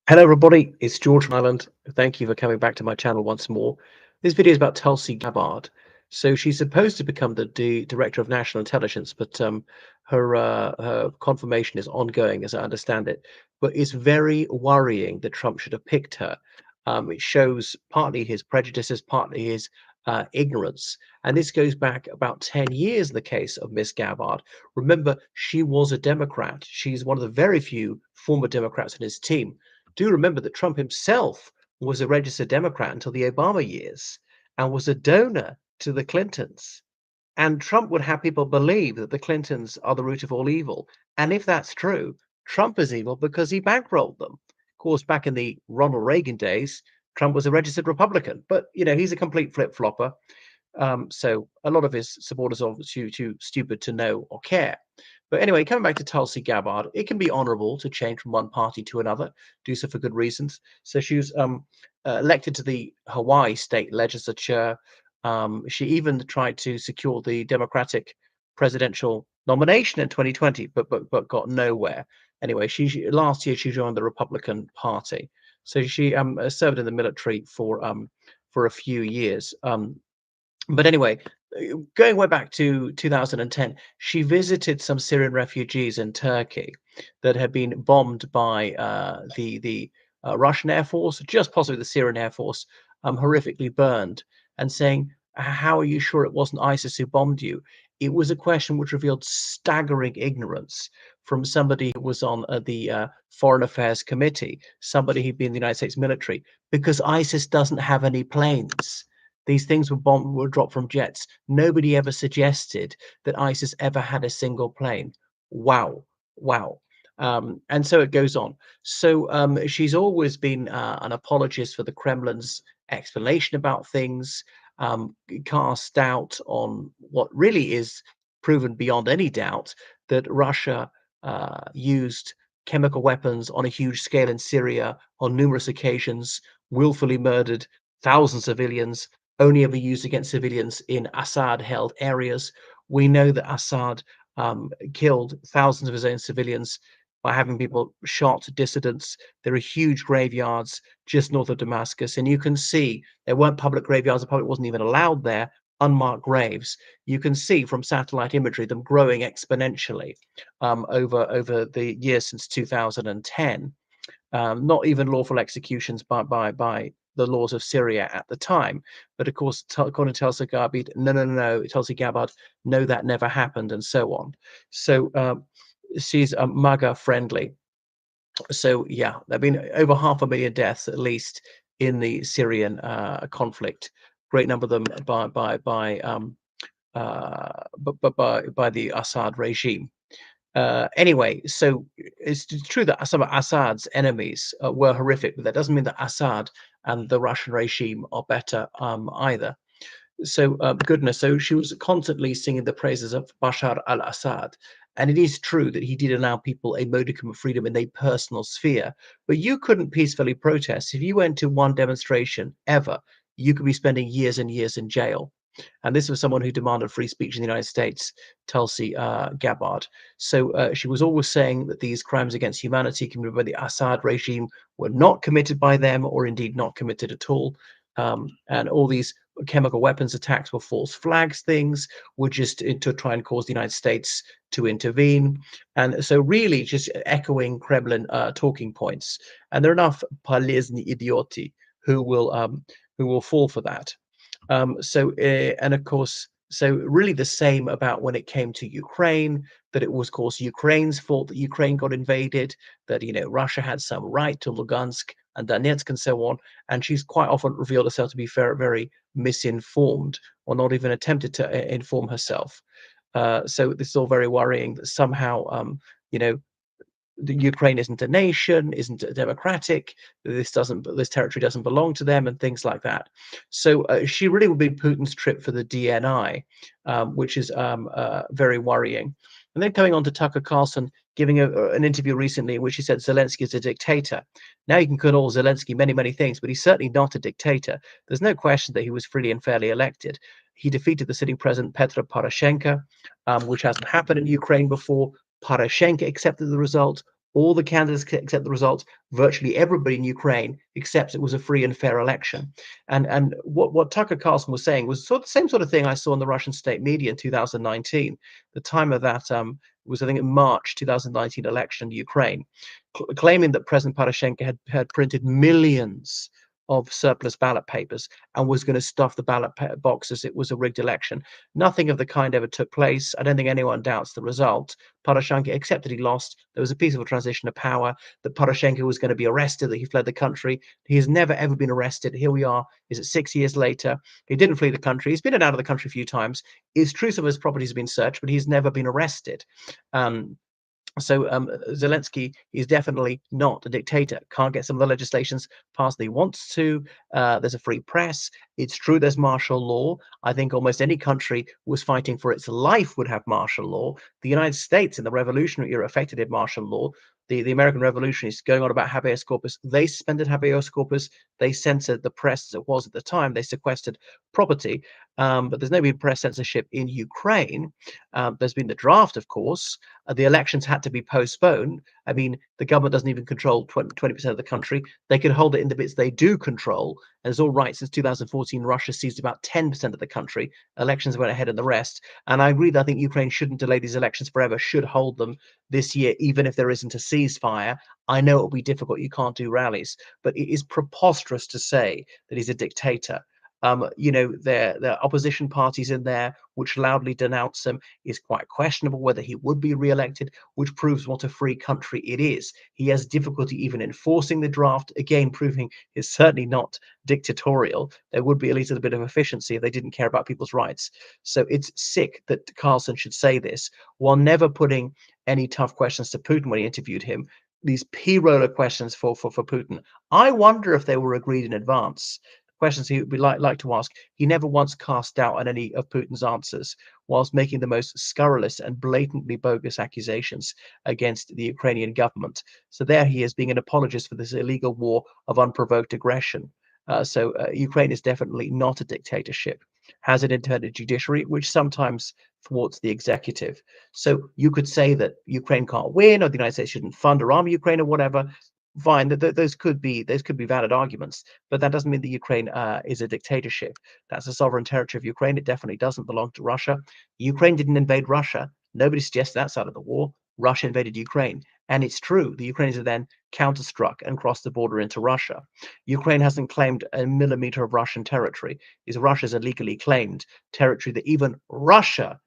Hello, everybody. It's George from Ireland. Thank you for coming back to my channel once more. This video is about Tulsi Gabbard. So she's supposed to become the Director of National Intelligence, but her confirmation is ongoing, as I understand it. But it's very worrying that Trump should have picked her. It shows partly his prejudices, partly his ignorance. And this goes back about 10 years in the case of Miss Gabbard. Remember, she was a Democrat. She's one of the very few former Democrats in his team. Do remember that Trump himself was a registered Democrat until the Obama years and was a donor to the Clintons. And Trump would have people believe that the Clintons are the root of all evil. And if that's true, Trump is evil because he bankrolled them. Of course, back in the Ronald Reagan days, Trump was a registered Republican, but he's a complete flip-flopper. So a lot of his supporters are too stupid to know or care. But anyway, coming back to Tulsi Gabbard, it can be honourable to change from one party to another, do so for good reasons. So she was elected to the Hawaii state legislature. She even tried to secure the Democratic presidential nomination in 2020, but got nowhere. Anyway, last year she joined the Republican Party. So she served in the military for a few years. But anyway, going way back to 2010, she visited some Syrian refugees in Turkey that had been bombed by the Russian Air Force, just possibly the Syrian Air Force, horrifically burned, and saying, "How are you sure it wasn't ISIS who bombed you?" It was a question which revealed staggering ignorance from somebody who was on the Foreign Affairs Committee, somebody who'd been in the United States military, because ISIS doesn't have any planes. These things were dropped from jets. Nobody ever suggested that ISIS ever had a single plane. Wow, wow. And so it goes on. So she's always been an apologist for the Kremlin's explanation about things, cast doubt on what really is proven beyond any doubt that Russia used chemical weapons on a huge scale in Syria on numerous occasions, willfully murdered thousands of civilians, only ever used against civilians in Assad-held areas. We know that Assad killed thousands of his own civilians by having people shot, dissidents. There are huge graveyards just north of Damascus, and you can see there weren't public graveyards. The public wasn't even allowed there. Unmarked graves. You can see from satellite imagery them growing exponentially over the years since 2010. Not even lawful executions by the laws of Syria at the time. But of course, according to Tulsi Gabbard, no, Tulsi Gabbard, no, that never happened, and so on. So she's MAGA friendly. So yeah, there have been over 500,000 deaths at least in the Syrian conflict. Great number of them by the Assad regime. Anyway, so it's true that some of Assad's enemies were horrific, but that doesn't mean that Assad and the Russian regime are better either. So goodness, so she was constantly singing the praises of Bashar al-Assad. And it is true that he did allow people a modicum of freedom in a personal sphere, but you couldn't peacefully protest. If you went to one demonstration ever, you could be spending years and years in jail. And this was someone who demanded free speech in the United States, Tulsi Gabbard. So she was always saying that these crimes against humanity committed by the Assad regime were not committed by them, or indeed not committed at all. And all these chemical weapons attacks were false flags things, were just to try and cause the United States to intervene. And so really just echoing Kremlin talking points. And there are enough полезные idioти who will fall for that. And of course, so really the same about when it came to Ukraine, that it was, of course, Ukraine's fault that Ukraine got invaded, that, Russia had some right to Lugansk and Donetsk and so on. And she's quite often revealed herself to be very, very misinformed, or not even attempted to inform herself. So this is all very worrying that somehow, you know, the Ukraine isn't a nation, isn't democratic. This territory doesn't belong to them, and things like that. So she really would be Putin's trip for the DNI, which is very worrying. And then coming on to Tucker Carlson giving an interview recently in which he said Zelensky is a dictator. Now you can call Zelensky many, many things, but he's certainly not a dictator. There's no question that he was freely and fairly elected. He defeated the sitting president Petro Poroshenko, which hasn't happened in Ukraine before. Poroshenko accepted the result. All the candidates accept the results. Virtually everybody in Ukraine accepts it was a free and fair election. And what Tucker Carlson was saying was sort of the same sort of thing I saw in the Russian state media in 2019. The time of that was, I think, in March 2019 election in Ukraine, claiming that President Poroshenko had printed millions of surplus ballot papers and was going to stuff the ballot boxes. It was a rigged election. Nothing of the kind ever took place. I don't think anyone doubts the result. Poroshenko accepted he lost. There was a peaceful transition of power, that Poroshenko was going to be arrested, that he fled the country. He has never, ever been arrested. Here we are. Is it 6 years later? He didn't flee the country. He's been in and out of the country a few times. It's true some of his properties have been searched, but he's never been arrested. So Zelensky is definitely not a dictator. Can't get some of the legislations passed that he wants to. There's a free press. It's true there's martial law. I think almost any country was fighting for its life would have martial law. The United States in the revolutionary era effected martial law. The American revolutionaries going on about habeas corpus, they suspended habeas corpus. They censored the press as it was at the time. They sequestered property. But there's no press censorship in Ukraine. There's been the draft, of course. The elections had to be postponed. I mean, the government doesn't even control 20% of the country. They can hold it in the bits they do control. And it's all right. Since 2014, Russia seized about 10% of the country. Elections went ahead of the rest. And I agree that I think Ukraine shouldn't delay these elections forever, should hold them this year, even if there isn't a ceasefire. I know it'll be difficult. You can't do rallies. But it is preposterous to say that he's a dictator. There are opposition parties in there which loudly denounce him. It's quite questionable whether he would be re-elected, which proves what a free country it is. He has difficulty even enforcing the draft, again proving he's certainly not dictatorial. There would be at least a bit of efficiency if they didn't care about people's rights. So it's sick that Carlson should say this while never putting any tough questions to Putin when he interviewed him. These p-roller questions for Putin. I wonder if they were agreed in advance. Questions he would like to ask. He never once cast doubt on any of Putin's answers, whilst making the most scurrilous and blatantly bogus accusations against the Ukrainian government. So there he is, being an apologist for this illegal war of unprovoked aggression. Ukraine is definitely not a dictatorship. Has an independent judiciary, which sometimes thwarts the executive. So you could say that Ukraine can't win, or the United States shouldn't fund or arm Ukraine, or whatever. Fine, those could be valid arguments, but that doesn't mean that Ukraine is a dictatorship. That's a sovereign territory of Ukraine. It definitely doesn't belong to Russia. Ukraine didn't invade Russia. Nobody suggests that side of the war. Russia invaded Ukraine, and it's true. The Ukrainians have then counterstruck and crossed the border into Russia. Ukraine hasn't claimed a millimeter of Russian territory. Russia's illegally claimed territory that even Russia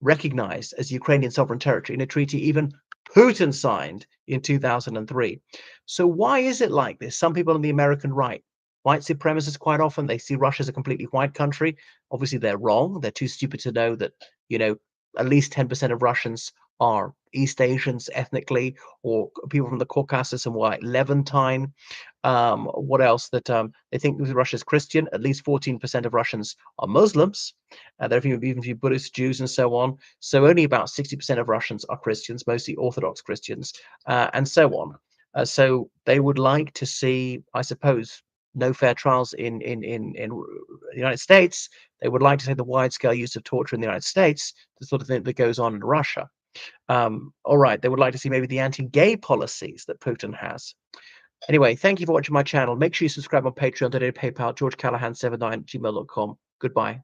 recognized as Ukrainian sovereign territory in a treaty even Putin signed in 2003. So why is it like this? Some people on the American right, white supremacists, quite often they see Russia as a completely white country. Obviously, they're wrong. They're too stupid to know that, at least 10% of Russians are East Asians ethnically, or people from the Caucasus and like Levantine. What else? That they think Russia's Christian. At least 14% of Russians are Muslims. There are even a few Buddhist, Jews, and so on. So only about 60% of Russians are Christians, mostly Orthodox Christians, and so on. So they would like to see, I suppose, no fair trials in the United States. They would like to see the wide-scale use of torture in the United States, the sort of thing that goes on in Russia. All right, they would like to see maybe the anti-gay policies that Putin has. Anyway, thank you for watching my channel. Make sure you subscribe on Patreon, donate to PayPal, georgecallahan79@gmail.com. Goodbye.